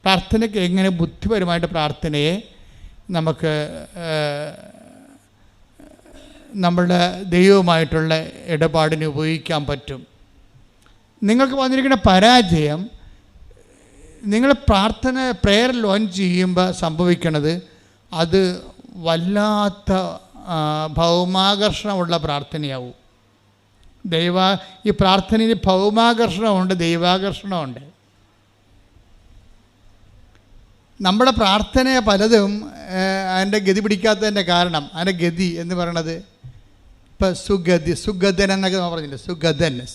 പ്രാർത്ഥനയ്ക്ക് എങ്ങനെ ബുദ്ധിപരമായിട്ട് പ്രാർത്ഥനയെ നമുക്ക് നമ്മളുടെ ദൈവവുമായിട്ടുള്ള ഇടപാടിന് ഉപയോഗിക്കാൻ പറ്റും. നിങ്ങൾക്ക് വന്നിരിക്കുന്ന പരാജയം, നിങ്ങൾ പ്രെയർ ലോഞ്ച് ചെയ്യുമ്പോൾ സംഭവിക്കണത് അത് വല്ലാത്ത ഭൗമാകർഷണമുള്ള പ്രാർത്ഥനയാവും. ഈ പ്രാർത്ഥനയിൽ ഭൗമാകർഷണമുണ്ട്, ദൈവാകർഷണമുണ്ട്. നമ്മുടെ പ്രാർത്ഥന പലതും അതിൻ്റെ ഗതി പിടിക്കാത്തതിൻ്റെ കാരണം, അതിൻ്റെ ഗതി എന്ന് പറയണത് ഇപ്പം സുഗതൻ എന്നൊക്കെ പറഞ്ഞില്ലേ,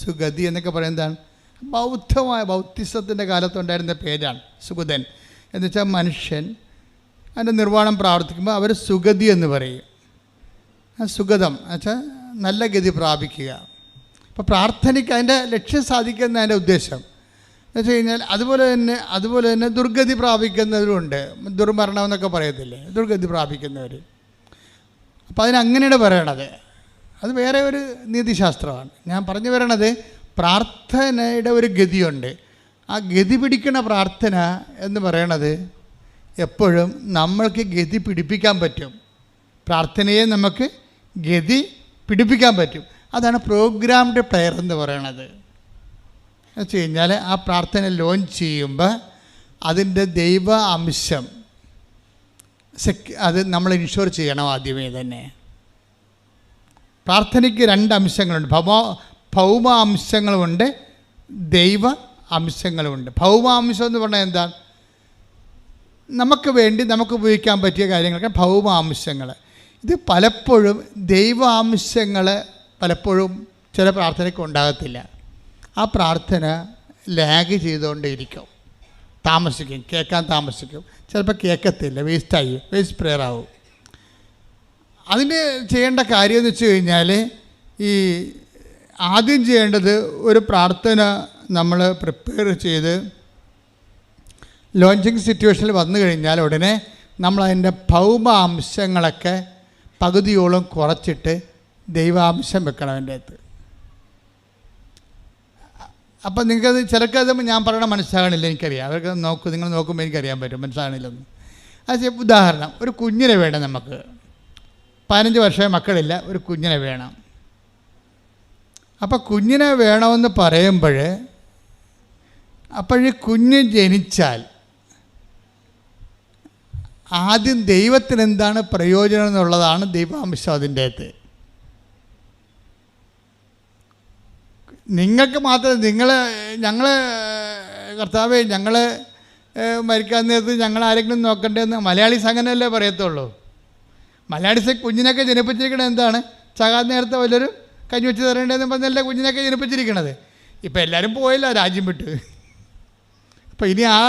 സുഗതി എന്നൊക്കെ പറയുന്നതാണ് ബൗദ്ധിസത്തിൻ്റെ കാലത്തുണ്ടായിരുന്ന പേരാണ് സുഗതൻ. എന്ന് വെച്ചാൽ മനുഷ്യൻ അതിൻ്റെ നിർവ്വാണം പ്രാർത്ഥിക്കുമ്പോൾ അവർ സുഗതി എന്ന് പറയും. സുഗതം എന്ന് വെച്ചാൽ നല്ല ഗതി പ്രാപിക്കുക. അപ്പോൾ പ്രാർത്ഥനയ്ക്ക് അതിൻ്റെ ലക്ഷ്യം സാധിക്കുന്ന അതിൻ്റെ ഉദ്ദേശം എന്ന് വെച്ച് കഴിഞ്ഞാൽ അതുപോലെ തന്നെ ദുർഗതി പ്രാപിക്കുന്നവരുണ്ട്. ദുർമരണം എന്നൊക്കെ പറയത്തില്ലേ, ദുർഗതി പ്രാപിക്കുന്നവർ. അപ്പോൾ അതിനങ്ങനെയാണ് പറയണത്. അത് വേറെ ഒരു നീതിശാസ്ത്രമാണ്. ഞാൻ പറഞ്ഞു വരണത് പ്രാർത്ഥനയുടെ ഒരു ഗതിയുണ്ട്. ആ ഗതി പിടിക്കുന്ന പ്രാർത്ഥന എന്ന് പറയണത് എപ്പോഴും നമ്മൾക്ക് ഗതി പിടിപ്പിക്കാൻ പറ്റും. പ്രാർത്ഥനയെ നമുക്ക് ഗതി പിടിപ്പിക്കാൻ പറ്റും. അതാണ് പ്രോഗ്രാംഡ് പ്രെയർ എന്ന് പറയണത്. എന്ന് വെച്ച് കഴിഞ്ഞാൽ ആ പ്രാർത്ഥന ലോഞ്ച് ചെയ്യുമ്പോൾ അതിൻ്റെ ദൈവ അംശം അത് നമ്മൾ ഇൻഷുർ ചെയ്യണം ആദ്യമേ തന്നെ. പ്രാർത്ഥനയ്ക്ക് 2 അംശങ്ങളുണ്ട്. ഭൗമ അംശങ്ങളുമുണ്ട്, ദൈവ അംശങ്ങളുമുണ്ട്. ഭൗമ അംശം എന്ന് പറഞ്ഞാൽ എന്താണ്? നമുക്ക് വേണ്ടി നമുക്ക് ഉപയോഗിക്കാൻ പറ്റിയ കാര്യങ്ങളൊക്കെ ഭൗമ അംശങ്ങൾ. ഇത് പലപ്പോഴും ദൈവാംശങ്ങൾ പലപ്പോഴും ചില പ്രാർത്ഥനയ്ക്ക് ഉണ്ടാകത്തില്ല. ആ പ്രാർത്ഥന ലാഗ് ചെയ്തുകൊണ്ടേയിരിക്കും, കേൾക്കാൻ താമസിക്കും. ചിലപ്പോൾ കേൾക്കത്തില്ല, വേസ്റ്റ് പ്രെയർ ആവും. അതിന് ചെയ്യേണ്ട കാര്യം എന്ന് വെച്ച് കഴിഞ്ഞാൽ, ഈ ആദ്യം ചെയ്യേണ്ടത് ഒരു പ്രാർത്ഥന നമ്മൾ പ്രിപ്പയർ ചെയ്ത് ലോഞ്ചിങ് സിറ്റുവേഷനിൽ വന്നു കഴിഞ്ഞാൽ ഉടനെ നമ്മളതിൻ്റെ ഭൗമ അംശങ്ങളൊക്കെ പകുതിയോളം കുറച്ചിട്ട് ദൈവാംശം വെക്കണം അതിൻ്റെ അകത്ത്. അപ്പം നിങ്ങൾക്കത് ചിലർക്കത് ഞാൻ പറയണ മനസ്സിലാകണില്ല, എനിക്കറിയാം. അവർക്ക് നിങ്ങൾ നോക്കുമ്പോൾ എനിക്കറിയാൻ പറ്റും മനസ്സിലാകണില്ലെന്ന്. അത് ഉദാഹരണം, ഒരു കുഞ്ഞിനെ വേണം നമുക്ക്. 15 വർഷമേ മക്കളില്ല, ഒരു കുഞ്ഞിനെ വേണം. അപ്പം കുഞ്ഞിനെ വേണമെന്ന് പറയുമ്പോൾ കുഞ്ഞ് ജനിച്ചാൽ ആദ്യം ദൈവത്തിന് എന്താണ് പ്രയോജനം എന്നുള്ളതാണ് ദൈവാംശം അതിൻ്റെ അകത്ത്. നിങ്ങൾക്ക് മാത്രം ഞങ്ങൾ കർത്താവേ ഞങ്ങൾ മരിക്കാൻ നേരത്ത് ഞങ്ങൾ ആരെങ്കിലും നോക്കണ്ടേന്ന് മലയാളീസ് അങ്ങനെയല്ലേ പറയത്തുള്ളൂ. മലയാളീസ് കുഞ്ഞിനൊക്കെ ജനിപ്പിച്ചിരിക്കണത് എന്താണ്? ചകാൻ നേരത്തെ വല്ലൊരു കഞ്ഞി വെച്ച് തരേണ്ടതെന്ന് പറഞ്ഞല്ല കുഞ്ഞിനൊക്കെ ജനിപ്പിച്ചിരിക്കണത്. ഇപ്പം എല്ലാവരും പോയില്ല, രാജ്യം വിട്ട്. അപ്പം ഇനി ആ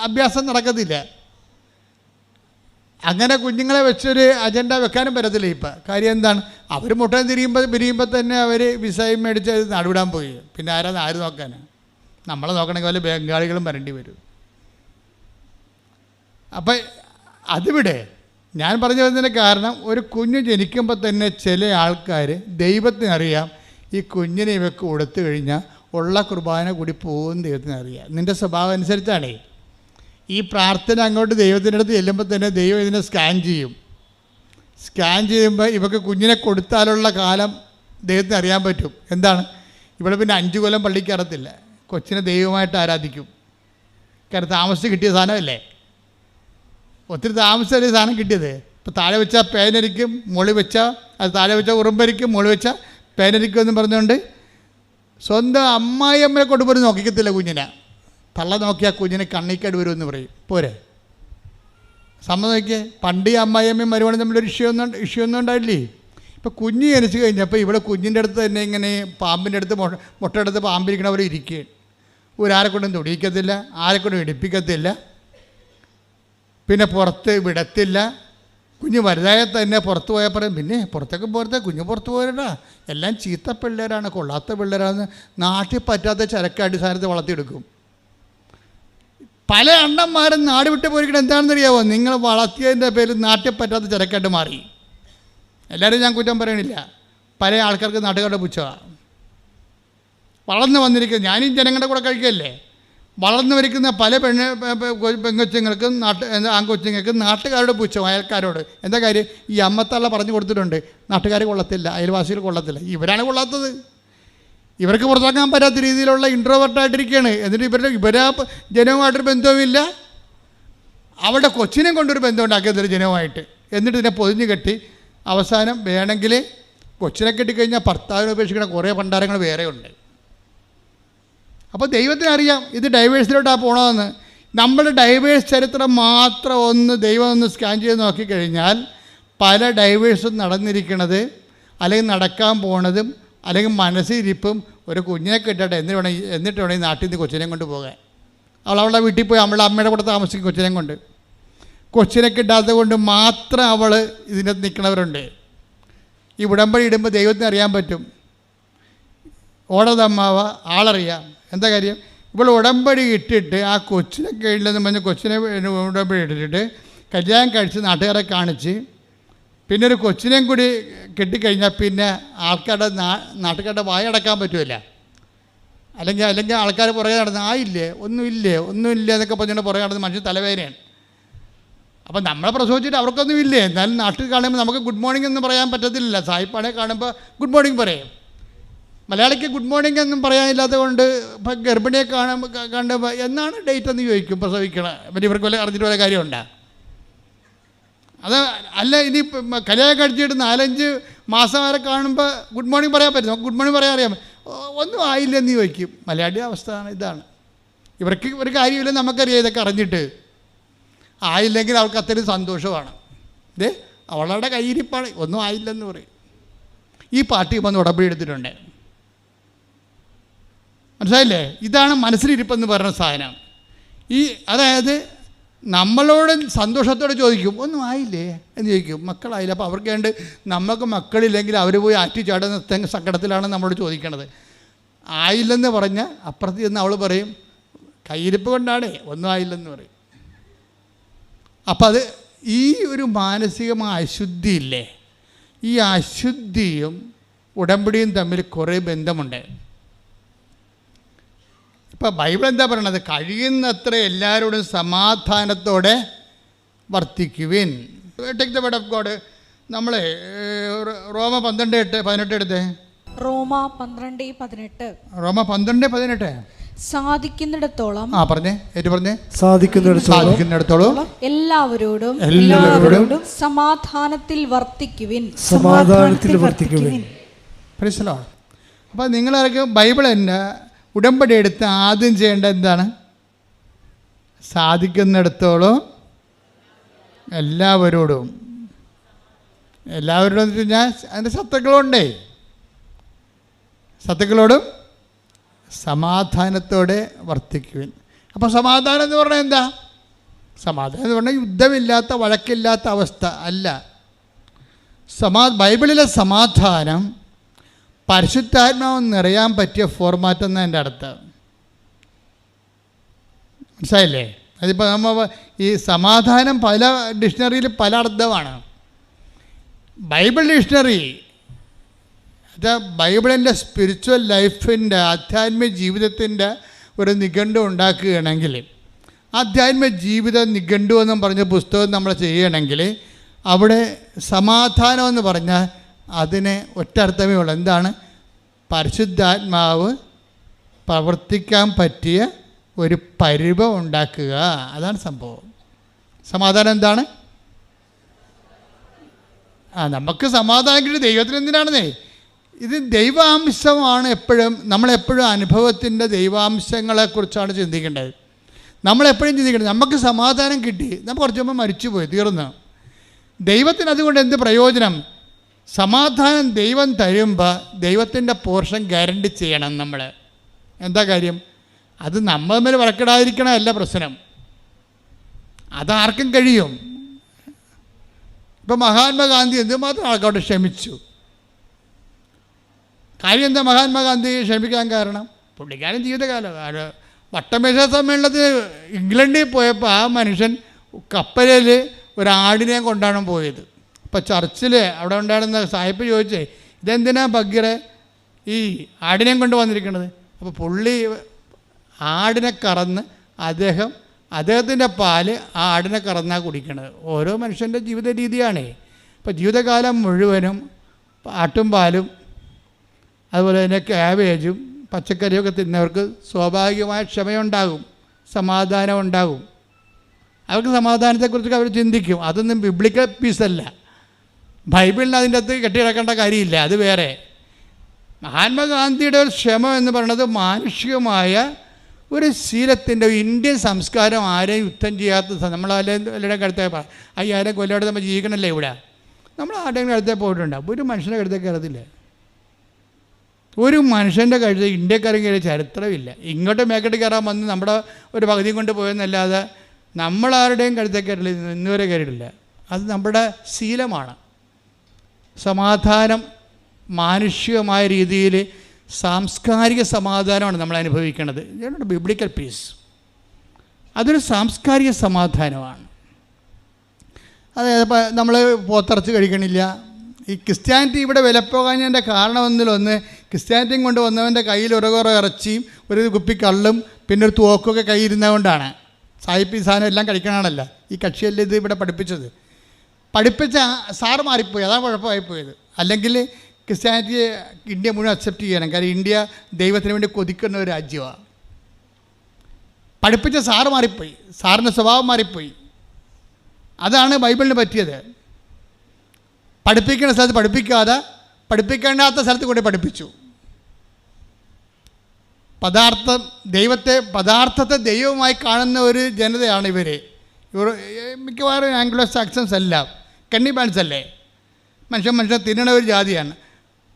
അഭ്യാസം നടക്കത്തില്ല. അങ്ങനെ കുഞ്ഞുങ്ങളെ വെച്ചൊരു അജണ്ട വെക്കാനും പറ്റത്തില്ല ഇപ്പം. കാര്യം എന്താണ്? അവർ മുട്ടൻ പിരിയുമ്പോൾ തന്നെ അവർ വിസയും മേടിച്ച് നടുവിടാൻ പോയി. പിന്നെ ആര് നോക്കാനാണ്? നമ്മളെ നോക്കണമെങ്കിൽ വല്ല ബംഗാളികളും വരേണ്ടി വരും. അപ്പം അതിവിടെ ഞാൻ പറഞ്ഞു വരുന്നതിൻ്റെ കാരണം, ഒരു കുഞ്ഞ് ജനിക്കുമ്പോൾ തന്നെ ചില ആൾക്കാർ ദൈവത്തിനറിയാം ഈ കുഞ്ഞിനെ ഇവർക്ക് കൊടുത്തു കഴിഞ്ഞാൽ ഉള്ള കുർബാന കൂടി പോകും. ദൈവത്തിനറിയാം. നിൻ്റെ സ്വഭാവം അനുസരിച്ചാണേ ഈ പ്രാർത്ഥന അങ്ങോട്ട് ദൈവത്തിൻ്റെ അടുത്ത് ചെല്ലുമ്പോൾ തന്നെ ദൈവം ഇതിനെ സ്കാൻ ചെയ്യുമ്പോൾ ഇവർക്ക് കുഞ്ഞിനെ കൊടുത്താലുള്ള കാലം ദൈവത്തിന് അറിയാൻ പറ്റും. എന്താണ്? ഇവിടെ പിന്നെ 5 കൊല്ലം പള്ളിക്ക് കയറത്തില്ല, കൊച്ചിനെ ദൈവമായിട്ട് ആരാധിക്കും. കാരണം താമസിച്ച് കിട്ടിയ സാധനമല്ലേ, ഒത്തിരി താമസിച്ചല്ലേ സാധനം കിട്ടിയത്. ഇപ്പോൾ താഴെ വെച്ചാൽ പേനരിക്കും, മുകളിൽ വെച്ചാൽ അത് താഴെ വെച്ചാൽ ഉറുമ്പരിക്കും, മുകളിൽ വെച്ചാൽ പേനരിക്കും എന്ന് പറഞ്ഞുകൊണ്ട് സ്വന്തം അമ്മായിയമ്മയെ കൊണ്ടുപോയി നോക്കിക്കത്തില്ല കുഞ്ഞിനെ. തള്ള നോക്കിയാൽ കുഞ്ഞിനെ കണ്ണിക്കേട് വരുമെന്ന് പറയും. പോരെ സമ്മതം നോക്കിയേ. പണ്ട് ഈ അമ്മായിയമ്മയും മരുമോളും തമ്മിലൊരു ഇഷ്യൂ ഒന്നും ഉണ്ടായില്ലേ. ഇപ്പോൾ കുഞ്ഞ് ജനിച്ചു കഴിഞ്ഞപ്പോൾ ഇവിടെ കുഞ്ഞിൻ്റെ അടുത്ത് തന്നെ ഇങ്ങനെ പാമ്പിൻ്റെ അടുത്ത് മുട്ടയെടുത്ത് പാമ്പിരിക്കണവർ ഇരിക്കുകയാണ്. ഒരാരെക്കൊണ്ടും തൊടിയിക്കത്തില്ല, ആരെക്കൊണ്ടും ഇടിപ്പിക്കത്തില്ല, പിന്നെ പുറത്ത് വിടത്തില്ല. കുഞ്ഞ് വലുതായ തന്നെ പുറത്ത് പോയാൽ പറയും, പിന്നെ കുഞ്ഞ് പുറത്ത് പോയടാ, എല്ലാം ചീത്ത പിള്ളേരാണ്, കൊള്ളാത്ത പിള്ളേരാണ്, നാട്ടിൽ പറ്റാത്ത ചരക്ക് അടിസ്ഥാനത്ത് വളർത്തിയെടുക്കും. പല അണ്ണന്മാരും നാട് വിട്ട് പോയിരിക്കണം. എന്താണെന്നറിയാമോ? നിങ്ങൾ വളർത്തിയതിൻ്റെ പേരിൽ നാട്ടിൽ പറ്റാത്ത ചരക്കായിട്ട് മാറി. എല്ലാവരും ഞാൻ കുറ്റം പറയണില്ല, പല ആൾക്കാർക്ക് നാട്ടുകാരുടെ പുച്ഛമാണ്. വളർന്ന് വന്നിരിക്കുന്നത് ഞാനീ ജനങ്ങളുടെ കൂടെ കഴിക്കല്ലേ. വളർന്നു വരിക്കുന്ന പല പെങ്കൊച്ചുങ്ങൾക്കും ആൺകൊച്ചുങ്ങൾക്കും നാട്ടുകാരോട് പുച്ഛം, അയൽക്കാരോട്. എന്താ കാര്യം? ഈ അമ്മത്തള്ള പറഞ്ഞു കൊടുത്തിട്ടുണ്ട്, നാട്ടുകാർ കൊള്ളത്തില്ല, അയൽവാസികൾ കൊള്ളത്തില്ല. ഇവരാണ് കൊള്ളാത്തത്. ഇവർക്ക് പുറത്താക്കാൻ പറ്റാത്ത രീതിയിലുള്ള ഇൻട്രോവേർട്ടായിട്ടിരിക്കുകയാണ്. എന്നിട്ട് ഇവരാ ജനവുമായിട്ടൊരു ബന്ധവുമില്ല, അവരുടെ കൊച്ചിനെ കൊണ്ടൊരു ബന്ധം ഉണ്ടാക്കിയതൊരു ജനവുമായിട്ട്. എന്നിട്ട് ഇതിനെ പൊതിഞ്ഞ് കെട്ടി അവസാനം വേണമെങ്കിൽ കൊച്ചിനെ കെട്ടിക്കഴിഞ്ഞാൽ ഭർത്താവിനെ ഉപേക്ഷിക്കുന്ന കുറേ ഭണ്ഡാരങ്ങൾ വേറെയുണ്ട്. അപ്പോൾ ദൈവത്തിനറിയാം ഇത് ഡൈവേഴ്സിലോട്ടാണ് പോകണമെന്ന്. നമ്മുടെ ഡൈവേഴ്സ് ചരിത്രം മാത്രം ദൈവം ഒന്ന് സ്കാൻ ചെയ്ത് നോക്കിക്കഴിഞ്ഞാൽ പല ഡൈവേഴ്സും നടന്നിരിക്കുന്നത്, അല്ലെങ്കിൽ നടക്കാൻ പോണതും, അല്ലെങ്കിൽ മനസ്സിരിപ്പും ഒരു കുഞ്ഞിനെ കെട്ടട്ടെ എന്നിട്ട് വേണം ഈ നാട്ടിൽ നിന്ന് കൊച്ചിനെ കൊണ്ട് പോകാൻ. അവളുടെ വീട്ടിൽ പോയി അവളുടെ അമ്മയുടെ കൂടെ താമസിക്കും കൊച്ചിനെ കൊണ്ട്. കൊച്ചിനെ കിട്ടാത്തത് കൊണ്ട് മാത്രം അവൾ ഇതിനകത്ത് നിൽക്കുന്നവരുണ്ട്. ഈ ഉടമ്പടി ഇടുമ്പോൾ ദൈവത്തിന് അറിയാൻ പറ്റും, ഓടതമ്മാവ ആളറിയാം. എന്താ കാര്യം? ഇപ്പോൾ ഉടമ്പടി ഇട്ടിട്ട് ആ കൊച്ചിനെ കഴിയില്ലെന്ന് പറഞ്ഞ് കൊച്ചിനെ ഉടമ്പടി ഇട്ടിട്ട് കല്യാണം കഴിച്ച് നാട്ടുകാരെ കാണിച്ച് പിന്നെ ഒരു കൊച്ചിനെയും കൂടി കെട്ടിക്കഴിഞ്ഞാൽ പിന്നെ നാട്ടുകാരുടെ വായടക്കാൻ പറ്റുമല്ല. അല്ലെങ്കിൽ ആൾക്കാർ പുറകെ നടന്ന് ആയില്ലേ ഒന്നുമില്ലേ എന്നൊക്കെ പറഞ്ഞുകൊണ്ട് പുറകെ നടന്ന് മനുഷ്യൻ തലവേദനയാണ്. അപ്പം നമ്മളെ പ്രസവിച്ചിട്ട് അവർക്കൊന്നും ഇല്ലേ, എന്നാലും നാട്ടിൽ കാണുമ്പോൾ നമുക്ക് ഗുഡ് മോർണിംഗ് എന്ന് പറയാൻ പറ്റത്തില്ല. സായിപ്പാണെ കാണുമ്പോൾ ഗുഡ് മോർണിംഗ് പറയും. മലയാളിക്ക് ഗുഡ് മോർണിംഗ് എന്നും പറയാനില്ലാത്തത് കൊണ്ട് ഇപ്പം ഗർഭിണിയെ കാണുമ്പോൾ എന്നാണ് ഡേറ്റ് എന്ന് ചോദിക്കും പ്രസവിക്കണം. പിന്നെ ഇവർക്ക് വല്ല അറിഞ്ഞിട്ട് വല്ല കാര്യമുണ്ടോ? അത് അല്ല, ഇനി കല്യാണം കഴിച്ചിട്ട് 4-5 മാസം വരെ കാണുമ്പോൾ ഗുഡ് മോർണിംഗ് പറയാൻ പറ്റും. നമുക്ക് ഗുഡ് മോർണിംഗ് പറയാൻ അറിയാം. ഒന്നും ആയില്ലെന്ന് ചോദിക്കും. മലയാളിയുടെ അവസ്ഥ ഇതാണ്. ഇവർക്ക് ഒരു കാര്യമില്ല, നമുക്കറിയാം ഇതൊക്കെ അറിഞ്ഞിട്ട്. ആയില്ലെങ്കിൽ അവൾക്ക് അത്രയും സന്തോഷമാണ്. അവളുടെ കയ്യിരിപ്പാണ്, ഒന്നും ആയില്ലെന്ന് പറയും. ഈ പാർട്ടി വന്ന് ഉടമ്പടി എടുത്തിട്ടുണ്ട്. മനസ്സിലായില്ലേ? ഇതാണ് മനസ്സിലിരിപ്പെന്ന് പറയുന്ന സാധനം. അതായത് നമ്മളോട് സന്തോഷത്തോടെ ചോദിക്കും ഒന്നും ആയില്ലേ എന്ന് ചോദിക്കും. മക്കളായില്ല. അപ്പോൾ അവർക്ക് വേണ്ട നമുക്ക് മക്കളില്ലെങ്കിൽ അവർ പോയി ആറ്റിച്ചാടുന്ന സങ്കടത്തിലാണ് നമ്മളോട് ചോദിക്കണത്. ആയില്ലെന്ന് പറഞ്ഞാൽ അപ്പുറത്ത് ചെന്ന് അവൾ പറയും കയ്യിരിപ്പ് കൊണ്ടാണേ ഒന്നും ആയില്ലെന്ന് പറയും. അപ്പം അത് ഈ ഒരു മാനസികമായ അശുദ്ധിയില്ലേ, ഈ അശുദ്ധിയും ഉടമ്പടിയും തമ്മിൽ കുറേ ബന്ധമുണ്ട്. ഇപ്പം ബൈബിൾ എന്താ പറയണത്? കഴിയുന്നത്ര എല്ലാവരോടും സമാധാനത്തോടെ വർത്തിക്കുവിൻ. Take the word of God. നമ്മൾ റോമ 12:18 എടുത്തേ. റോമ 12:18. റോമ 12:18. സാധിക്കുന്നിടത്തോളം സാധിക്കുന്നിടത്തോളം എല്ലാവരോടും സമാധാനത്തിൽ വർത്തിക്കുവിൻ. അപ്പം നിങ്ങളൊക്കെ ബൈബിൾ തന്നെ ഉടമ്പടി എടുത്ത് ആദ്യം ചെയ്യേണ്ടത് എന്താണ്? സാധിക്കുന്നിടത്തോളം എല്ലാവരോടും എന്ന് വെച്ച് കഴിഞ്ഞാൽ അതിൻ്റെ സത്തുക്കളോടും സമാധാനത്തോടെ വർത്തിക്കുവിൻ. അപ്പോൾ സമാധാനം എന്ന് പറഞ്ഞാൽ എന്താ? സമാധാനം എന്ന് പറഞ്ഞാൽ യുദ്ധമില്ലാത്ത വഴക്കില്ലാത്ത അവസ്ഥ അല്ല. ബൈബിളിലെ സമാധാനം പരിശുദ്ധാത്മാവ് നിറയാൻ പറ്റിയ ഫോർമാറ്റ് എന്നാണ് എൻ്റെ അർത്ഥം. മനസ്സിലായില്ലേ? അതിപ്പോൾ നമ്മൾ ഈ സമാധാനം പല ഡിക്ഷണറിയിൽ പല അർത്ഥമാണ്. ബൈബിൾ ഡിക്ഷണറി ബൈബിളിൻ്റെ സ്പിരിച്വൽ ലൈഫിൻ്റെ ആധ്യാത്മിക ജീവിതത്തിൻ്റെ ഒരു നിഘണ്ടു ഉണ്ടാക്കുകയാണെങ്കിൽ, ആധ്യാത്മിക ജീവിത നിഘണ്ടു എന്നും പറഞ്ഞ പുസ്തകം നമ്മൾ ചെയ്യണമെങ്കിൽ അവിടെ സമാധാനം എന്ന് പറഞ്ഞാൽ അതിന് ഒറ്റർത്ഥമേ ഉള്ളൂ. എന്താണ്? പരിശുദ്ധാത്മാവ് പ്രവർത്തിക്കാൻ പറ്റിയ ഒരു പരുവം ഉണ്ടാക്കുക. അതാണ് സംഭവം. സമാധാനം എന്താണ്? നമുക്ക് സമാധാനം കിട്ടി ദൈവത്തിന് എന്തിനാണെന്നേ? ഇത് ദൈവാംശമാണ്. നമ്മളെപ്പോഴും അനുഭവത്തിൻ്റെ ദൈവാംശങ്ങളെക്കുറിച്ചാണ് ചിന്തിക്കേണ്ടത്. നമ്മളെപ്പോഴും ചിന്തിക്കേണ്ടത് നമുക്ക് സമാധാനം കിട്ടി, നമ്മൾ കുറച്ച് മുമ്പ് മരിച്ചുപോയി, തീർന്നു. ദൈവത്തിന് അതുകൊണ്ട് എന്ത് പ്രയോജനം? സമാധാനം ദൈവം തരുമ്പോൾ ദൈവത്തിൻ്റെ പോർഷൻ ഗ്യാരണ്ടി ചെയ്യണം നമ്മൾ. എന്താ കാര്യം? അത് നമ്മൾ തമ്മിൽ വഴക്കിടാതിരിക്കണമല്ല പ്രശ്നം, അതാർക്കും കഴിയും. ഇപ്പം മഹാത്മാഗാന്ധി എന്തുമാത്രം ആൾക്കാരോട് ക്ഷമിച്ചു. കാര്യം എന്താ മഹാത്മാഗാന്ധി ക്ഷമിക്കാൻ കാരണം? പുള്ളിക്കാരൻ ജീവിതകാലം വട്ടമേശ സമ്മേളനത്തിന് ഇംഗ്ലണ്ടിൽ പോയപ്പോൾ ആ മനുഷ്യൻ കപ്പലിൽ ഒരാടിനെ കൊണ്ടാണ് പോയത്. അപ്പോൾ ചർച്ചിൽ അവിടെ ഉണ്ടായിരുന്ന സാഹിബ് ചോദിച്ചേ ഇതെന്തിനാ ബഗ്ഗറെ ഈ ആടിനെയും കൊണ്ട് വന്നിരിക്കുന്നത്? അപ്പോൾ പുള്ളി ആടിനെ കറന്ന് അദ്ദേഹത്തിൻ്റെ പാല് ആ ആടിനെ കറന്നാണ് കുടിക്കണത്. ഓരോ മനുഷ്യൻ്റെ ജീവിത രീതിയാണ്. ഇപ്പോൾ ജീവിതകാലം മുഴുവനും ആട്ടും പാലും അതുപോലെ തന്നെ ക്യാബേജും പച്ചക്കറിയൊക്കെ തിന്നവർക്ക് സ്വാഭാവികമായ ക്ഷമയുണ്ടാകും, സമാധാനം ഉണ്ടാകും. അവർക്ക് സമാധാനത്തെക്കുറിച്ചൊക്കെ അവർ ചിന്തിക്കും. അതൊന്നും ബിബ്ലിക്കൽ പീസല്ല. ബൈബിളിന് അതിൻ്റെ അകത്ത് കെട്ടിയിടക്കേണ്ട കാര്യമില്ല, അത് വേറെ. മഹാത്മാഗാന്ധിയുടെ ഒരു ക്ഷമ എന്ന് പറയുന്നത് മാനുഷികമായ ഒരു ശീലത്തിൻ്റെ ഇന്ത്യൻ സംസ്കാരം. ആരെയും യുദ്ധം ചെയ്യാത്ത നമ്മളെല്ലാം കടുത്തേ 5000 കൊല്ലമായിട്ട് നമ്മൾ ജീവിക്കണമല്ലേ ഇവിടെ. നമ്മൾ ആരുടെയും കഴുത്തേ പോയിട്ടുണ്ട്, ഒരു മനുഷ്യൻ്റെ കഴുത്തേ കയറത്തില്ല. ഒരു മനുഷ്യൻ്റെ കഴുത്ത് ഇന്ത്യക്കാരും കയറിയ ചരിത്രമില്ല. ഇങ്ങോട്ട് മേക്കട്ട് കയറാൻ വന്ന് നമ്മുടെ ഒരു പകുതിയും കൊണ്ട് പോയെന്നല്ലാതെ നമ്മളാരുടെയും കഴുത്തേ കയറില്ല, ഇന്നുവരെ കയറിയിട്ടില്ല. അത് നമ്മുടെ ശീലമാണ്. സമാധാനം മാനുഷികമായ രീതിയിൽ സാംസ്കാരിക സമാധാനമാണ് നമ്മൾ അനുഭവിക്കുന്നത്. ഇതാണ് ബിബ്ലിക്കൽ പീസ്. അതൊരു സാംസ്കാരിക സമാധാനമാണ്. അതായത് ഇപ്പോൾ നമ്മൾ പോത്തിറച്ചി കഴിക്കണില്ല. ഈ ക്രിസ്ത്യാനിറ്റി ഇവിടെ വിലപ്പോകാഞ്ഞതിൻ്റെ കാരണമെന്നിലൊന്ന്, ക്രിസ്ത്യാനിറ്റിയും കൊണ്ട് വന്നവൻ്റെ കയ്യിൽ ഒരു കുറേ ഇറച്ചിയും ഒരു കുപ്പി കള്ളും പിന്നെ ഒരു തോക്കൊക്കെ കയ്യിരുന്നതുകൊണ്ടാണ്. സായിപ്പ് ഈ സാധനം എല്ലാം കഴിക്കണമല്ല. ഈ കക്ഷിയല്ലേ ഇത് ഇവിടെ പഠിപ്പിച്ചത്. പഠിപ്പിച്ച സാറ് മാറിപ്പോയി, അതാണ് കുഴപ്പമായിപ്പോയത്. അല്ലെങ്കിൽ ക്രിസ്ത്യാനിറ്റിയെ ഇന്ത്യ മുഴുവൻ അക്സെപ്റ്റ് ചെയ്യണം. കാരണം ഇന്ത്യ ദൈവത്തിന് വേണ്ടി കൊതിക്കുന്ന ഒരു രാജ്യമാണ്. പഠിപ്പിച്ച സാറ് മാറിപ്പോയി, സാറിൻ്റെ സ്വഭാവം മാറിപ്പോയി. അതാണ് ബൈബിളിന് പറ്റിയത്. പഠിപ്പിക്കുന്ന സ്ഥലത്ത് പഠിപ്പിക്കാതെ പഠിപ്പിക്കേണ്ടാത്ത സ്ഥലത്ത് കൊണ്ട് പഠിപ്പിച്ചു. പദാർത്ഥത്തെ ദൈവമായി കാണുന്ന ഒരു ജനതയാണ് ഇവർ. മിക്കവാറും ആംഗ്ലോ സാക്സൺസ് എല്ലാം കന്നിബാൻസ് അല്ലേ, മനുഷ്യൻ തിന്നണ ഒരു ജാതിയാണ്.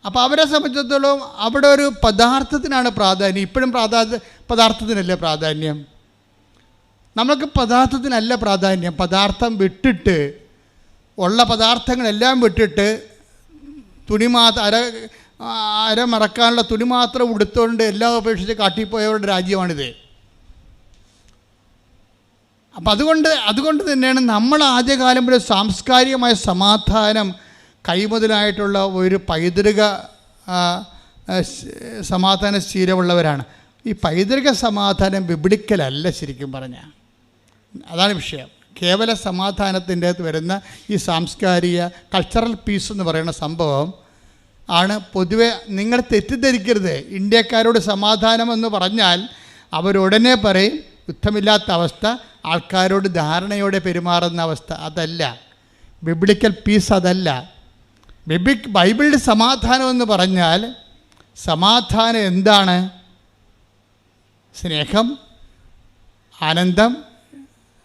അപ്പോൾ അവരെ സംബന്ധിച്ചിടത്തോളം അവിടെ ഒരു പദാർത്ഥത്തിനാണ് പ്രാധാന്യം. ഇപ്പോഴും പദാർത്ഥത്തിനല്ലേ പ്രാധാന്യം? നമുക്ക് പദാർത്ഥത്തിനല്ല പ്രാധാന്യം. പദാർത്ഥം വിട്ടിട്ട് ഉള്ള പദാർത്ഥങ്ങളെല്ലാം വിട്ടിട്ട് അര മറക്കാനുള്ള തുണി മാത്രം ഉടുത്തുകൊണ്ട് എല്ലാം ഉപേക്ഷിച്ച് കാട്ടിപ്പോയവരുടെ രാജ്യമാണിത്. അപ്പം അതുകൊണ്ട് തന്നെയാണ് നമ്മൾ ആദ്യകാലം ഒരു സാംസ്കാരികമായ സമാധാനം കൈമുതലായിട്ടുള്ള ഒരു പൈതൃക സമാധാന ശീലമുള്ളവരാണ്. ഈ പൈതൃക സമാധാനം ബിബ്ലിക്കലല്ല ശരിക്കും പറഞ്ഞാൽ. അതാണ് വിഷയം. കേവല സമാധാനത്തിൻ്റെ അകത്ത് വരുന്ന ഈ സാംസ്കാരിക കൾച്ചറൽ പീസ് എന്ന് പറയുന്ന സംഭവം ആണ് പൊതുവെ. നിങ്ങൾ തെറ്റിദ്ധരിക്കരുത്. ഇന്ത്യക്കാരോട് സമാധാനം എന്ന് പറഞ്ഞാൽ അവരുടനെ പറയും യുദ്ധമില്ലാത്ത അവസ്ഥ, ആൾക്കാരോട് ധാരണയോടെ പെരുമാറുന്ന അവസ്ഥ. അതല്ല ബിബ്ലിക്കൽ പീസ്, അതല്ല. ബൈബിളിൻ്റെ സമാധാനം എന്ന് പറഞ്ഞാൽ സമാധാനം എന്താണ്? സ്നേഹം, ആനന്ദം,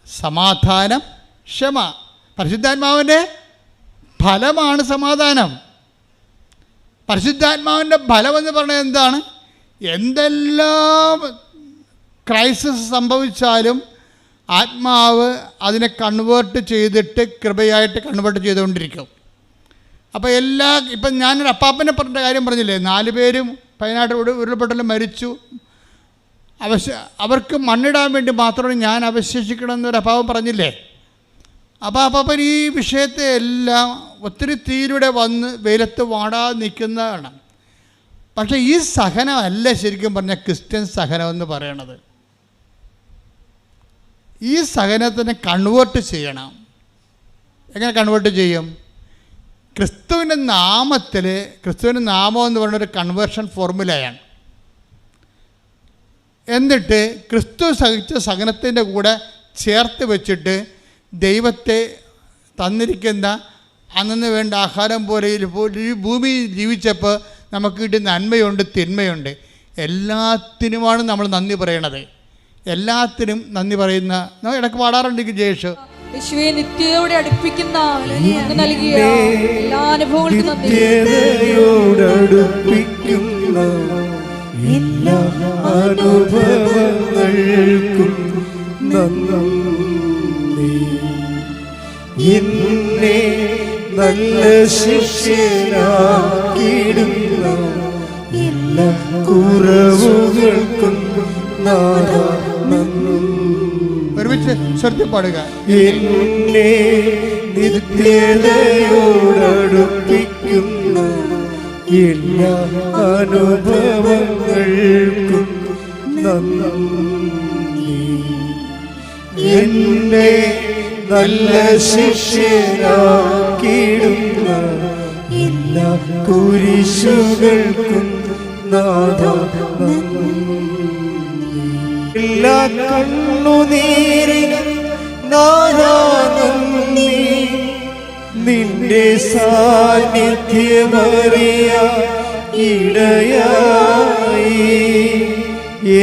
സമാധാനം, ക്ഷമ. പരിശുദ്ധാത്മാവിൻ്റെ ഫലമാണ് സമാധാനം. പരിശുദ്ധാത്മാവിൻ്റെ ഫലമെന്ന് പറഞ്ഞാൽ എന്താണ്? എന്തെല്ലാം ക്രൈസിസ് സംഭവിച്ചാലും ആത്മാവ് അതിനെ കൺവേർട്ട് ചെയ്തിട്ട് കൃപയായിട്ട് കൺവേർട്ട് ചെയ്തുകൊണ്ടിരിക്കും. അപ്പോൾ ഇപ്പം ഞാനൊരു അപ്പാപ്പനെ പറഞ്ഞ കാര്യം പറഞ്ഞില്ലേ, 4 പേരും വയനാട്ടിൽ ഉരുൾപൊട്ടലിൽ മരിച്ചു. അവർക്ക് മണ്ണിടാൻ വേണ്ടി മാത്രമാണ് ഞാൻ അവശേഷിക്കണമെന്നൊരു അപ്പാപ്പൻ പറഞ്ഞില്ലേ. അപ്പോൾ അപ്പാപ്പൻ ഈ വിഷയത്തെ എല്ലാം ഒത്തിരി തീയിലൂടെ വന്ന് വെയിലത്ത് വാടാതെ നിൽക്കുന്നതാണ്. പക്ഷേ ഈ സഹനമല്ല ശരിക്കും പറഞ്ഞാൽ ക്രിസ്ത്യൻ സഹനമെന്ന് പറയണത്. ഈ സഹനത്തിനെ കൺവേർട്ട് ചെയ്യണം. എങ്ങനെ കൺവേർട്ട് ചെയ്യും? ക്രിസ്തുവിൻ്റെ നാമത്തിൽ, ക്രിസ്തുവിൻ്റെ നാമം എന്ന് പറയുന്നൊരു കൺവേർഷൻ ഫോർമുലയാണ്. എന്നിട്ട് ക്രിസ്തു സഹിച്ച സഹനത്തിൻ്റെ കൂടെ ചേർത്ത് വെച്ചിട്ട് ദൈവത്തെ തന്നിരിക്കുന്ന അന്നു വേണ്ട ആഹാരം പോലെ ഈ ഭൂമിയിൽ ജീവിച്ചപ്പോൾ നമുക്ക് കിട്ടിയ നന്മയുണ്ട്, തിന്മയുണ്ട്. എല്ലാത്തിനുമാണ് നമ്മൾ നന്ദി പറയണത്. എല്ലാത്തിനും നന്ദി പറയുന്ന നമ്മൾ ഇടയ്ക്ക് പാടാറുണ്ട്. ജയേഷ് യേശുവേ നിത്യതയോടെ അടുപ്പിക്കുന്ന നൽകിയ എല്ലാ അനുഭവങ്ങൾക്കും എല്ലാ അനുഭവങ്ങൾക്കും നന്ദി. എന്നെ നല്ല ശിഷ്യനാക്കിയിടുന്ന എല്ലാ കുറവുകൾക്കും ഒരുമിച്ച് സ്വരത്തിൽ പാടുക. എന്നെ നിത്യതയോടടുപ്പിക്കുന്ന എല്ലാ അനുഭവങ്ങൾക്കും നന്ദി. എന്നെ നല്ല ശിഷ്യനാക്കിയിടുന്ന എല്ലാ കുരിശുകൾക്കും നാഥാ നന്ദി. എല്ലാ കണ്ണുനീരിനും നാഥാ നന്ദി. നിന്റെ സാന്നിധ്യമറിയാൻ ഇടയായി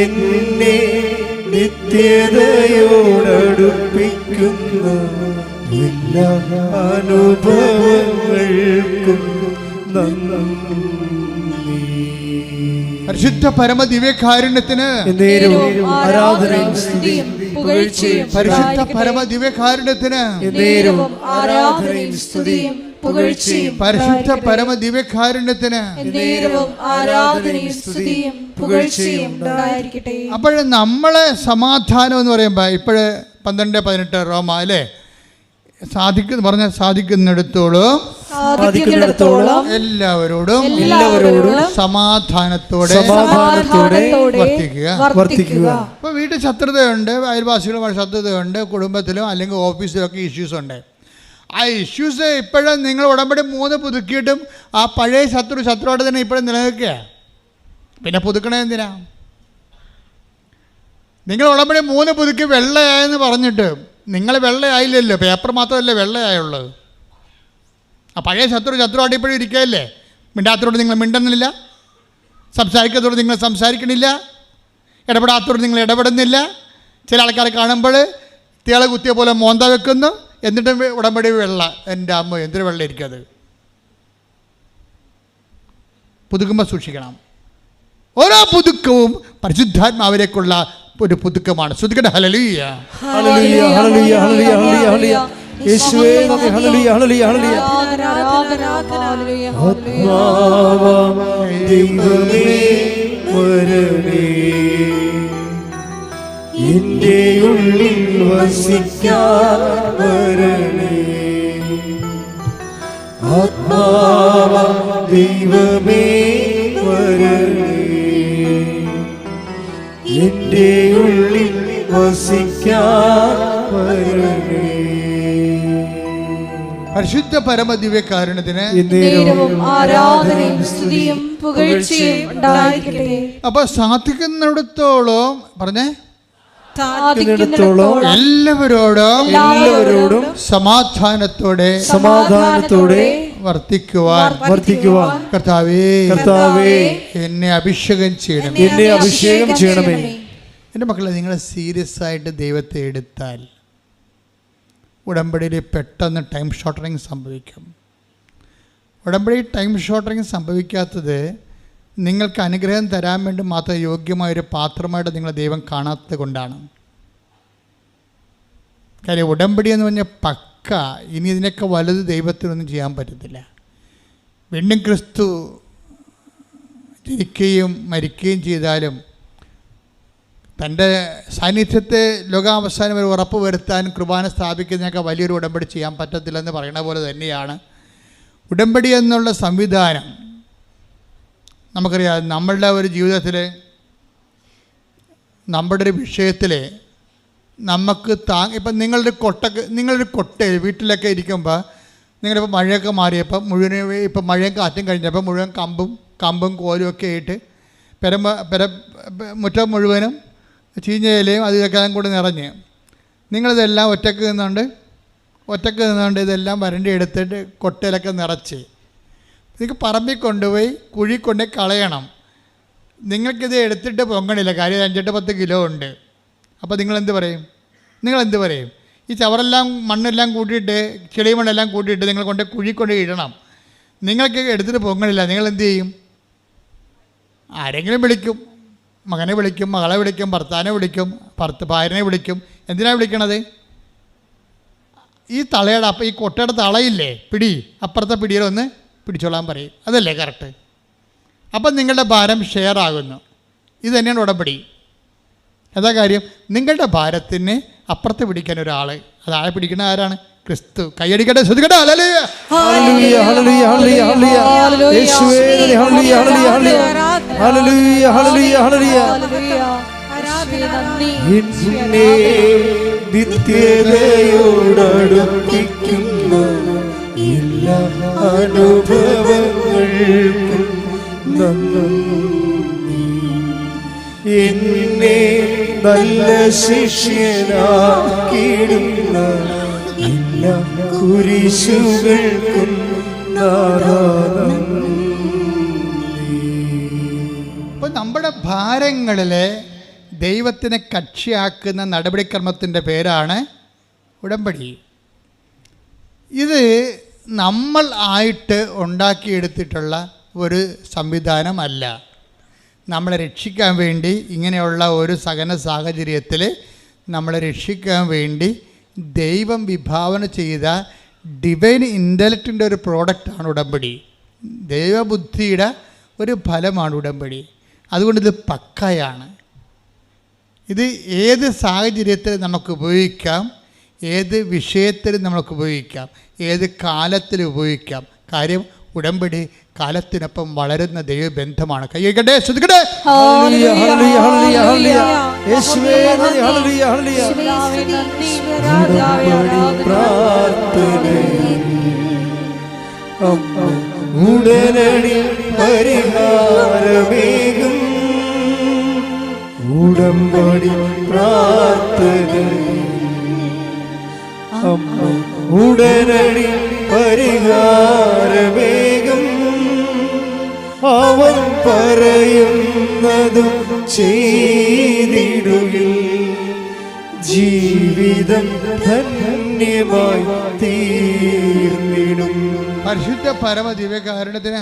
എന്നെ നിത്യതയോടടുപ്പിക്കുന്ന എല്ലാ അനുഭവങ്ങൾക്കും നന്ദി. പരിശുദ്ധ പരമ ദിവ്യകാരുണ്യത്തിന് ആരാധനയും സ്തുതിയും പുകഴ്ചയും. പരിശുദ്ധ പരമ ദിവ്യകാരുണ്യത്തിന് ആരാധനയും സ്തുതിയും പുകഴ്ചയും. പരിശുദ്ധ പരമ ദിവ്യകാരുണ്യത്തിന് ആരാധനയും സ്തുതിയും പുകഴ്ചയും. അപ്പോൾ നമ്മളെ സമാധാനം എന്ന് പറയുമ്പോൾ ഇപ്പോഴ് 12-18 റോമ അല്ലേ, സാധിക്കുന്നിടത്തോളം എല്ലാവരോടും സമാധാനത്തോടെ വർത്തിക്കുക. അപ്പോൾ വീട്ടിൽ ശത്രുതയുണ്ട്, അയൽവാസികളുമായി ശത്രുതയുണ്ട്, കുടുംബത്തിലും അല്ലെങ്കിൽ ഓഫീസിലും ഒക്കെ ഇഷ്യൂസ് ഉണ്ട്. ആ ഇഷ്യൂസ് ഇപ്പോഴും നിങ്ങൾ ഉടമ്പടി 3 പുതുക്കിയിട്ടും ആ പഴയ ശത്രുവായിട്ട് തന്നെ ഇപ്പോഴും നിലനിൽക്കുക. പിന്നെ പുതുക്കണേ എന്തിനാ? നിങ്ങൾ ഉടമ്പടി 3 പുതുക്കി വെള്ളയായെന്ന് പറഞ്ഞിട്ട് നിങ്ങൾ വെള്ളയായില്ലല്ലോ, പേപ്പർ മാത്രമല്ലേ വെള്ളയായുള്ളത്. ആ പഴയ ശത്രുവായിട്ട് ഇപ്പോഴും ഇരിക്കുകയല്ലേ. മിണ്ടാത്തതോട് നിങ്ങൾ മിണ്ടുന്നില്ല, സംസാരിക്കാത്തതോട് നിങ്ങൾ സംസാരിക്കണില്ല, ഇടപെടാത്തതോട് നിങ്ങൾ ഇടപെടുന്നില്ല. ചില ആൾക്കാരെ കാണുമ്പോൾ തേള കുത്തിയ പോലെ മോന്ത വെക്കുന്നു, എന്നിട്ടും ഉടമ്പടി വെള്ള. എൻ്റെ അമ്മ എന്തൊരു വെള്ളം ഇരിക്കത്. പുതുക്കുമ്പോൾ സൂക്ഷിക്കണം. ഓരോ പുതുക്കവും പരിശുദ്ധാത്മാവിലേക്കുള്ള ഒരു പുതുക്കമാണ്. ശ്രുതിക്കട്ടെ ഹല്ലേലൂയ. ഹല്ലേലൂയ ഹല്ലേലൂയ ഹല്ലേലൂയ ഹല്ലേലൂയ. യേശുവേ നന്ദി. ഹല്ലേലൂയ ഹല്ലേലൂയ ഹല്ലേലൂയ. ആത്മാവാം ദൈവമേ വരണേ, എൻ്റെ ഉള്ളിൽ വസിക്കാൻ വരണേ. ആത്മാവാം ദൈവമേ വരണേ, എൻ്റെ ഉള്ളിൽ വസിക്കാൻ വരണേ. പരിശുദ്ധ പരമ ദിവ്യകാരുണ്യത്തിന് ആരാധനയും സ്തുതിയും പുകഴ്ചയും ഉണ്ടായിരിക്കട്ടെ. അപ്പൊ സാധിക്കുന്നിടത്തോളം പറഞ്ഞേ, എല്ലാവരോടും സമാധാനത്തോടെ വർത്തിക്കുവാൻ കർത്താവേ എന്നെ അഭിഷേകം ചെയ്യണമേ. എൻ്റെ മക്കളെ, നിങ്ങൾ സീരിയസ് ആയിട്ട് ദൈവത്തെ എടുത്താൽ ഉടമ്പടിയിൽ പെട്ടെന്ന് ടൈം ഷോർട്ടറിങ് സംഭവിക്കും. ഉടമ്പടി ടൈം ഷോർട്ടറിങ് സംഭവിക്കാത്തത് നിങ്ങൾക്ക് അനുഗ്രഹം തരാൻ വേണ്ടി മാത്രം യോഗ്യമായൊരു പാത്രമായിട്ട് നിങ്ങൾ ദൈവം കാണാത്തത് കൊണ്ടാണ്. കാര്യം ഉടമ്പടി എന്ന് പറഞ്ഞാൽ പക്ക, ഇനി ഇതിനൊക്കെ വലുത് ദൈവത്തിനൊന്നും ചെയ്യാൻ പറ്റത്തില്ല. വീണ്ടും ക്രിസ്തു ജനിക്കുകയും മരിക്കുകയും ചെയ്താലും തൻ്റെ സാന്നിധ്യത്തെ ലോകാവസാനം വരെ ഉറപ്പ് വരുത്താനും കുർബാന സ്ഥാപിക്കുന്നതിനൊക്കെ വലിയൊരു ഉടമ്പടി ചെയ്യാൻ പറ്റത്തില്ലെന്ന് പറയുന്ന പോലെ തന്നെയാണ് ഉടമ്പടി എന്നുള്ള സംവിധാനം. നമുക്കറിയാം, നമ്മളുടെ ഒരു ജീവിതത്തിൽ നമ്മുടെ ഒരു വിഷയത്തിൽ നമുക്ക് ഇപ്പം നിങ്ങളൊരു കൊട്ടയിൽ വീട്ടിലൊക്കെ ഇരിക്കുമ്പോൾ നിങ്ങളിപ്പോൾ മഴയൊക്കെ മാറിയപ്പോൾ മുഴുവൻ, ഇപ്പം മഴയും കാറ്റും കഴിഞ്ഞപ്പോൾ മുഴുവൻ കമ്പും കോലും ഒക്കെ ആയിട്ട് മുറ്റം മുഴുവനും ചീഞ്ഞ ഇലയും അതൊക്കെ കൂടി നിറഞ്ഞ് നിങ്ങളിതെല്ലാം ഒറ്റക്ക് നിന്നുകൊണ്ട് ഇതെല്ലാം വരണ്ടി എടുത്തിട്ട് കൊട്ടയിലൊക്കെ നിറച്ച് നിങ്ങൾക്ക് പറമ്പിൽ കൊണ്ടുപോയി കുഴി കൊണ്ട് കളയണം. നിങ്ങൾക്കിത് എടുത്തിട്ട് പൊങ്ങണില്ല, കാര്യം 5-10 കിലോ ഉണ്ട്. അപ്പോൾ നിങ്ങളെന്ത് പറയും? ഈ ചവറെല്ലാം മണ്ണെല്ലാം കൂട്ടിയിട്ട് ചെളി മണ്ണെല്ലാം കൂട്ടിയിട്ട് നിങ്ങൾ കൊണ്ട് കുഴി കൊണ്ട് ഇടണം. നിങ്ങൾക്ക് എടുത്തിട്ട് പൊങ്ങണില്ല, നിങ്ങളെന്ത് ചെയ്യും? ആരെങ്കിലും വിളിക്കും, മകനെ വിളിക്കും, മകളെ വിളിക്കും, ഭർത്താവിനെ വിളിക്കും, ഭാര്യനെ വിളിക്കും. എന്തിനാണ് വിളിക്കണത്? ഈ തളയുടെ ഈ കൊട്ടയുടെ തളയില്ലേ പിടി, അപ്പുറത്തെ പിടിയിലൊന്ന് പിടിച്ചോളാൻ പറയും. അതല്ലേ കറക്റ്റ്? അപ്പം നിങ്ങളുടെ ഭാരം ഷെയർ ആകുന്നു. ഇത് തന്നെയാണ് ഉടമ്പടി. അതാ കാര്യം, നിങ്ങളുടെ ഭാരത്തിന് അപ്പുറത്ത് പിടിക്കാൻ ഒരാൾ, അതാളെ പിടിക്കുന്ന ആരാണ്? ക്രിസ്തു. കൈയടിക്കട്ടെ, ശ്രദ്ധിക്കട്ടെ. ഹല്ലേലൂയ ഹല്ലേലൂയ ഹല്ലേലൂയ ഹല്ലേലൂയ ഹല്ലേലൂയ. യേശുവേ ഹല്ലേലൂയ ഹല്ലേലൂയ ഹല്ലേലൂയ ഹല്ലേലൂയ ഹല്ലേലൂയ ഹല്ലേലൂയ. നന്ദി. എന്നെ നിത്യതയോടടുപ്പിക്കുന്ന എല്ലാ അനുഭവങ്ങൾക്കും നന്ദി. എന്നെ നല്ല ശിഷ്യനാക്കിയിടുന്ന എല്ലാ കുരിശുകൾക്കും നാഥാ നന്ദി. അപ്പോൾ നമ്മുടെ ഭാരങ്ങളിലെ ദൈവത്തിനെ കക്ഷിയാക്കുന്ന നടപടിക്രമത്തിൻ്റെ പേരാണ് ഉടമ്പടി. ഇത് നമ്മൾ ആയിട്ട് ഉണ്ടാക്കിയെടുത്തിട്ടുള്ള ഒരു സംവിധാനമല്ല. നമ്മളെ രക്ഷിക്കാൻ വേണ്ടി ഇങ്ങനെയുള്ള ഒരു സഹന സാഹചര്യത്തിൽ നമ്മളെ രക്ഷിക്കാൻ വേണ്ടി ദൈവം വിഭാവന ചെയ്ത ഡിവൈൻ ഇൻ്റലക്റ്റിൻ്റെ ഒരു പ്രോഡക്റ്റാണ് ഉടമ്പടി. ദൈവബുദ്ധിയുടെ ഒരു ഫലമാണ് ഉടമ്പടി. അതുകൊണ്ട് ഇത് പക്കയാണ്. ഇത് ഏത് സാഹചര്യത്തിൽ നമുക്ക് ഉപയോഗിക്കാം, ഏത് വിഷയത്തിൽ നമുക്ക് ഉപയോഗിക്കാം, ഏത് കാലത്തിൽ ഉപയോഗിക്കാം. കാര്യം ഉടമ്പടി കാലത്തിനൊപ്പം വളരുന്ന ദൈവബന്ധമാണ്. കൈയ്യട്ടെ, ശ്രദ്ധിക്കട്ടെ. ഉടനടി പരിഹാരമേകും ഉടമ്പടി പ്രാർത്ഥന. ഉടനടി പരിഹാരമേകും അവൻ പറയുന്നതും ചെയ്തിടുകിൽ ജീവിതം ധന്യമായി തീർന്നിടും. പരിശുദ്ധ പരമ ദിവ്യകാരുണ്യത്തിന്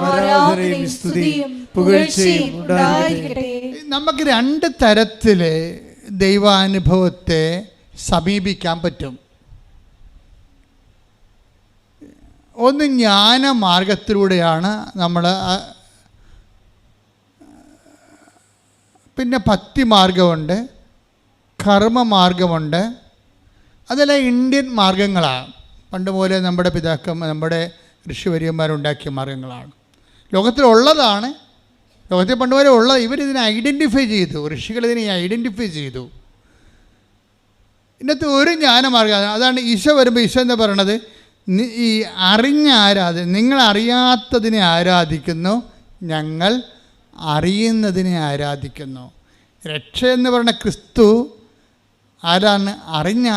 ആരാധനയും സ്തുതിയും പുകഴ്ചയും ഉണ്ടായിരിക്കട്ടെ. നമുക്ക് രണ്ട് തരത്തിൽ ദൈവാനുഭവത്തെ സമീപിക്കാൻ പറ്റും. ഒന്ന് ജ്ഞാനമാർഗത്തിലൂടെയാണ് നമ്മൾ, പിന്നെ ഭക്തിമാർഗമുണ്ട്, കർമ്മമാർഗമുണ്ട്. അതെല്ലാം ഇന്ത്യൻ മാർഗങ്ങളാണ്. പണ്ട് പോലെ നമ്മുടെ നമ്മുടെ ഋഷിവര്യന്മാരുണ്ടാക്കിയ മാർഗങ്ങളാണ്. ലോകത്തിലുള്ളതാണ്. ലോകത്തിൽ പണ്ട് പോലെ ഉള്ളത്. ഇവരിതിനെ ഐഡൻറ്റിഫൈ ചെയ്തു. ഋഷികൾ ഇതിനെ ഐഡൻറ്റിഫൈ ചെയ്തു. ഇന്നത്തെ ഒരു ജ്ഞാനമാർഗം അതാണ്. ഈശോ വരുമ്പോൾ ഈശോ എന്താ പറയണത്? ഈ നിങ്ങൾ അറിയാത്തതിനെ ആരാധിക്കുന്നു, ഞങ്ങൾ അറിയുന്നതിനെ ആരാധിക്കുന്നു. രക്ഷ എന്ന് പറയുന്ന ക്രിസ്തു ആരാണ്?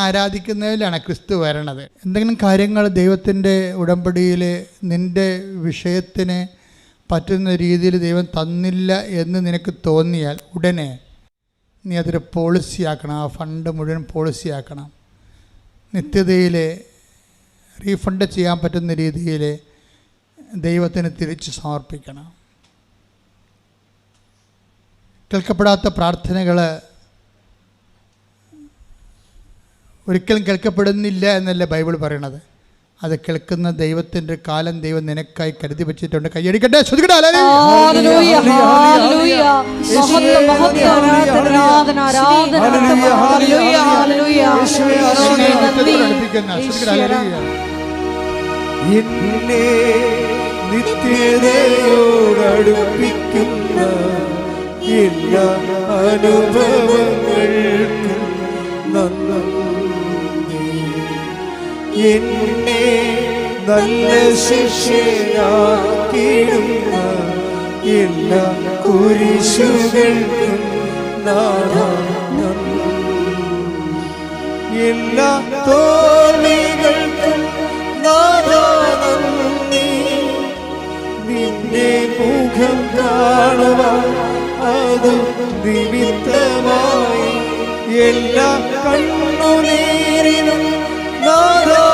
ആരാധിക്കുന്നതിലാണ് ക്രിസ്തു വരണത്. എന്തെങ്കിലും കാര്യങ്ങൾ ദൈവത്തിൻ്റെ ഉടമ്പടിയിൽ നിൻ്റെ വിഷയത്തിന് പറ്റുന്ന രീതിയിൽ ദൈവം തന്നില്ല എന്ന് നിനക്ക് തോന്നിയാൽ ഉടനെ നീ അതൊരു പോളിസിയാക്കണം. ആ ഫണ്ട് മുഴുവൻ പോളിസിയാക്കണം. നിത്യതയിൽ റീഫണ്ട് ചെയ്യാൻ പറ്റുന്ന രീതിയിൽ ദൈവത്തിന് തിരിച്ച് സമർപ്പിക്കണം. കേൾക്കപ്പെടാത്ത പ്രാർത്ഥനകൾ ഒരിക്കലും കേൾക്കപ്പെടുന്നില്ല എന്നല്ല ബൈബിൾ പറയണത്. അത് കേൾക്കുന്ന ദൈവത്തിൻ്റെ കാലം ദൈവം നിനക്കായി കരുതി വെച്ചിട്ടുണ്ട്. കൈയടിക്കട്ടെ, ശ്രദ്ധിക്കട്ടെ. എന്നെ നിത്യതയോടടുപ്പിക്കുന്ന എല്ലാ അനുഭവങ്ങൾക്കും നന്ദി. എന്നെ നല്ല ശിഷ്യനാക്കിയിടുന്ന എല്ലാ കുരിശുകൾക്കും നാഥാ നന്ദി. എല്ലാ തോൽവികൾക്കും നാഥാ നന്ദി. നിന്റെ മുഖം കാണുവാൻ അത് നിമിത്തമായി എല്ലാ കണ്ണുനീരിനും നാഥാ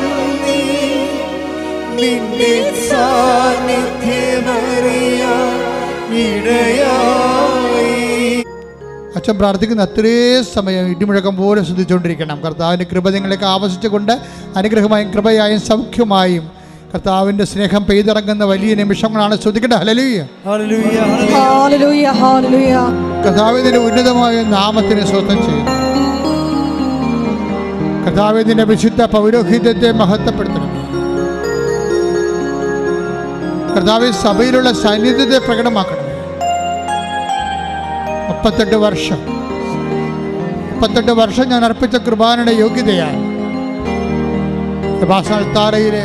നന്ദി. നിന്റെ സാന്നിധ്യമറിയാൻ ഇടയായി. അച്ഛൻ പ്രാർത്ഥിക്കുന്ന അത്രയും സമയം ഇടിമുഴക്കം പോലെ ശ്രദ്ധിച്ചുകൊണ്ടിരിക്കണം. കർത്താവിൻ്റെ കൃപ നിങ്ങളെയൊക്കെ ആവശ്യിച്ചുകൊണ്ട് അനുഗ്രഹമായും കൃപയായും സൗഖ്യമായും കർത്താവിൻ്റെ സ്നേഹം പെയ്തിറങ്ങുന്ന വലിയ നിമിഷങ്ങളാണ്. ശ്രദ്ധിക്കട്ടെ. ഹല്ലേലൂയ, ഹല്ലേലൂയ, ഹല്ലേലൂയ. കർത്താവിൻ്റെ ഉന്നതമായ നാമത്തിന് സ്വന്തം ചെയ്യും. കർത്താവിൻ്റെ വിശുദ്ധ പൗരോഹിത്യത്തെ മഹത്വപ്പെടുത്തണം. കർത്താവ് സഭയിലുള്ള സാന്നിധ്യത്തെ പ്രകടമാക്കണം. 38 വർഷം ഞാൻ അർപ്പിച്ച കൃപാനയുടെ യോഗ്യതയാണ് കൃപാസനത്താറയിലെ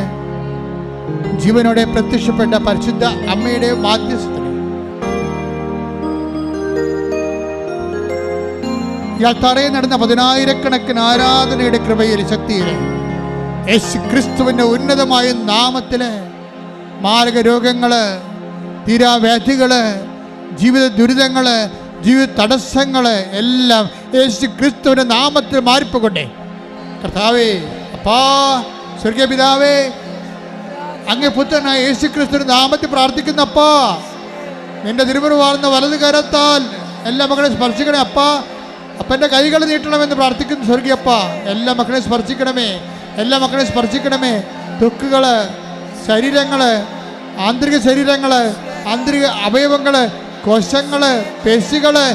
ജീവനോടെ പ്രത്യക്ഷപ്പെട്ട പരിശുദ്ധ അമ്മയുടെ മാധ്യസ്ഥത. ഈ അൾത്താറയിൽ നടന്ന 10,000-കണക്കിന് ആരാധനയുടെ കൃപയിൽ ശക്തിയിൽ യേശു ക്രിസ്തുവിൻ്റെ ഉന്നതമായ നാമത്തില് മാരക രോഗങ്ങള്, തീരാവ്യാധികള്, ജീവിത ദുരിതങ്ങള്, ജീവിത തടസ്സങ്ങള് എല്ലാം യേശു ക്രിസ്തുവിൻ്റെ നാമത്തിൽ മാറിപ്പോകട്ടെ. കർത്താവേ, അപ്പാ, സ്വർഗീയ പിതാവേ, അങ്ങേ പുത്രനായ യേശു ക്രിസ്തുവിൻ്റെ നാമത്തിൽ പ്രാർത്ഥിക്കുന്നപ്പാ, നിന്റെ തിരുമുറിവാർന്ന വലത് കരത്താൽ എല്ലാ മക്കളെ സ്പർശിക്കണേ അപ്പാ. അപ്പൻ്റെ കൈകൾ നീട്ടണമെന്ന് പ്രാർത്ഥിക്കുന്നു സ്വർഗീയപ്പ. എല്ലാ മക്കളെ സ്പർശിക്കണമേ, എല്ലാ മക്കളെ സ്പർശിക്കണമേ. ത്വക്കുകള്, ശരീരങ്ങള്, ആന്തരിക ശരീരങ്ങള്, ആന്തരിക അവയവങ്ങള്, കോശങ്ങള്, പേശികള്,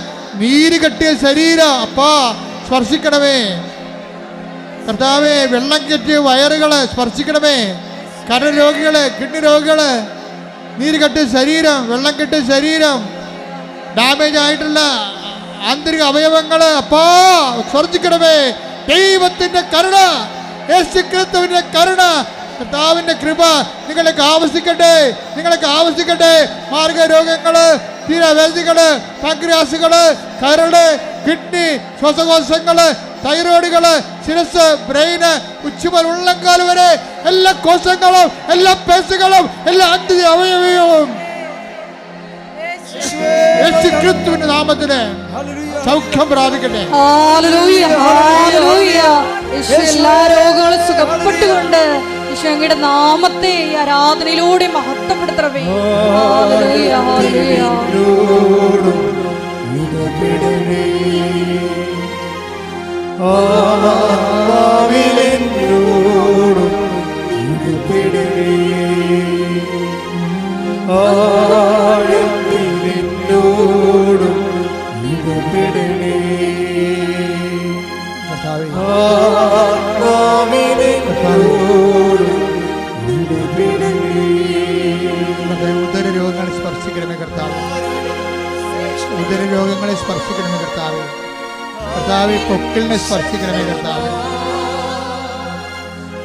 നീര് കെട്ടിയ ശരീരം അപ്പാ സ്പർശിക്കണമേ. കർത്താവേ, വെള്ളം കെട്ടിയ വയറുകള് സ്പർശിക്കണമേ. കരൾ രോഗികള്, കിഡ്നി രോഗികള്, നീര് കെട്ടിയ ശരീരം, വെള്ളം കെട്ടിയ ശരീരം, ഡാമേജ് ആയിട്ടുള്ള ആന്തരിക അവയവങ്ങള് അപ്പാ സ്പർശിക്കണമേ. ദൈവത്തിന്റെ കരുണ, യേശു ക്രിസ്തുവിന്റെ കരുണ, കർത്താവിന്റെ കൃപ നിങ്ങൾക്ക് ആവശ്യിക്കട്ടെ, നിങ്ങൾക്ക് ആവശ്യിക്കട്ടെ. മാർഗരോഗങ്ങള്, തീരാവേദികള്, പാൻക്രിയാസുകള്, കരള്, കിഡ്നി, ശ്വാസകോശങ്ങള്, തൈറോയിഡുകള്, ശിരസ്, ബ്രെയിന്, ഉച്ചുമുതൽ ഉള്ളങ്കാല് വരെ എല്ലാ കോശങ്ങളും, എല്ലാ പേശികളും, എല്ലാ ആന്തരിക അവയവവും യേശു ക്രിസ്തുവിന്റെ നാമത്തിന് സൗഖ്യം പ്രാപിക്കട്ടെ. Hallelujah, hallelujah. യേശു എല്ലാ രോഗങ്ങളും സുഖപ്പെട്ടുകൊണ്ട് യേശു അങ്ങയുടെ നാമത്തെ ഈ ആരാധനയിലൂടെ മഹത്വപ്പെടുത്തണമേ. Hallelujah, hallelujah. ഉദരരോഗങ്ങളെ സ്പർശിക്കണമേ കർത്താവ്, ഉദരരോഗങ്ങളെ സ്പർശിക്കണമേ കർത്താവ്. കർത്താവ്, പൊക്കിളിനെ സ്പർശിക്കണമേ കർത്താവ്.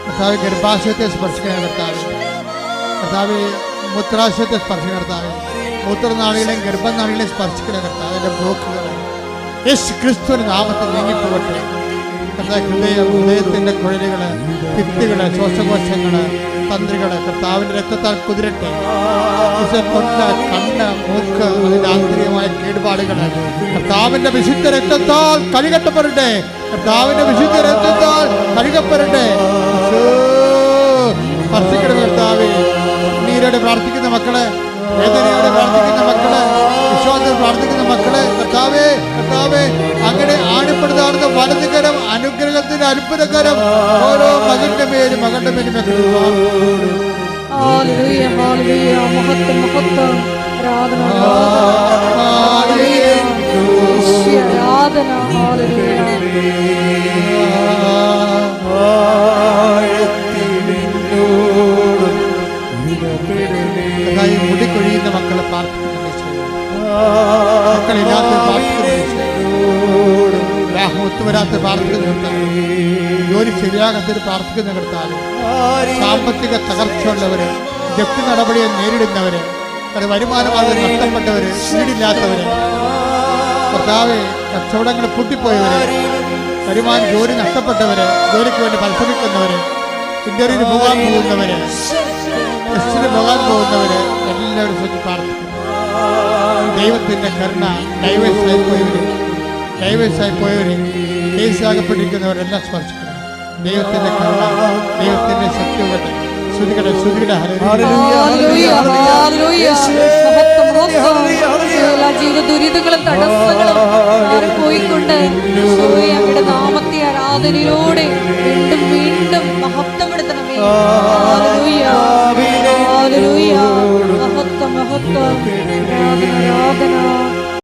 കർത്താവ്, ഗർഭാശയത്തെ സ്പർശിക്കണമേ കർത്താവ്. കർത്താവ്, മൂത്രാശയത്തെ സ്പർശിക്കണ കർത്താവ്. മൂത്രനാളികളെയും ഗർഭനാളികളെയും സ്പർശിക്കണ കർത്താവ്. എൻ്റെ ബ്ലോക്കുകൾ യേശു ക്രിസ്തുവിന്റെ നാമത്തിൽ നീങ്ങിപ്പോകട്ടെ. കർത്താവ്, ഹൃദയത്തിൻ്റെ കുഴലുകള്, ഭിത്തികള്, ശ്വാസകോശങ്ങള്, തന്ത്രികള് കർത്താവിൻ്റെ രക്തത്താൽ കുതിരട്ടെ. തൊണ്ട, കണ്ണ്, മൂക്ക്, അതിൻ്റെ ആന്തരികമായ കേടുപാടുകള് കർത്താവിൻ്റെ വിശുദ്ധ രക്തത്താൽ കഴുകപ്പെടട്ടെ. കർത്താവിൻ്റെ വിശുദ്ധ രക്തത്താൽ കഴുകപ്പെടട്ടെ. സ്പർശിക്കണമേ കർത്താവേ. നീരോടെ പ്രാർത്ഥിക്കുന്ന മക്കള്, വേദനയോടെ പ്രാർത്ഥിക്കുന്ന മക്കള്, വിശ്വാസത്തിൽ പ്രാർത്ഥിക്കുന്ന മക്കള്, കർത്താവേ, കർത്താവേ, അങ്ങനെ ആണിപ്പെടുത്താറുന്ന വലതുകരം, അനുഗ്രഹത്തിന്റെ അത്ഭുതകരം ഓരോ മകന്റെ പേരും മകന്റെ പേരും ഹല്ലേലൂയ, ഹല്ലേലൂയ. മഹത്വം, മഹത്വം. ആരാധന, ആരാധന. ഹല്ലേലൂയ. മുടിക്കൊഴിയുന്ന മക്കളെ പ്രാർത്ഥിക്കുന്ന മക്കളില്ലാത്ത ഒത്തുവരാത്ത പ്രാർത്ഥിക്കുന്ന, ജോലി ശരിയാകാത്തൊരു പ്രാർത്ഥിക്കുന്ന കർത്താവ്, സാമ്പത്തിക തകർച്ചയുള്ളവര്, ജപ്തി നടപടിയെ നേരിടുന്നവര്, വരുമാനമാർഗം നഷ്ടപ്പെട്ടവര്, വീടില്ലാത്തവര്, കർത്താവ്, കച്ചവടങ്ങൾ പൊട്ടിപ്പോയവര്, ജോലി നഷ്ടപ്പെട്ടവര്, ജോലിക്ക് വേണ്ടി പരിശ്രമിക്കുന്നവര്, ഇന്റർവ്യൂവിന് പോകാൻ പോകുന്നവര്, ടെസ്റ്റിന് പോകാൻ പോകുന്നവര് എല്ലാവരും ശ്രദ്ധ പ്രാർത്ഥിക്കുന്നു. ദൈവത്തിൻ്റെ കരുണ, ഡൈവേഴ്സായി പോയവര്, കേസാകപ്പെട്ടിരിക്കുന്നവരെല്ലാം സ്പർശിക്കണം. ദൈവത്തിൻ്റെ കരുണ, ദൈവത്തിൻ്റെ ശക്തിയുടെ ശ്രുതികളെ എല്ലാ ജീവിത ദുരിതങ്ങളും തടസ്സങ്ങളും മാറിപ്പോയിക്കൊണ്ട് അങ്ങയുടെ നാമത്തെ ആരാധനയിലൂടെ വീണ്ടും വീണ്ടും മഹത്വപ്പെടുത്തണമേ. Hallelujah, hallelujah. മഹത്വം, മഹത്വം.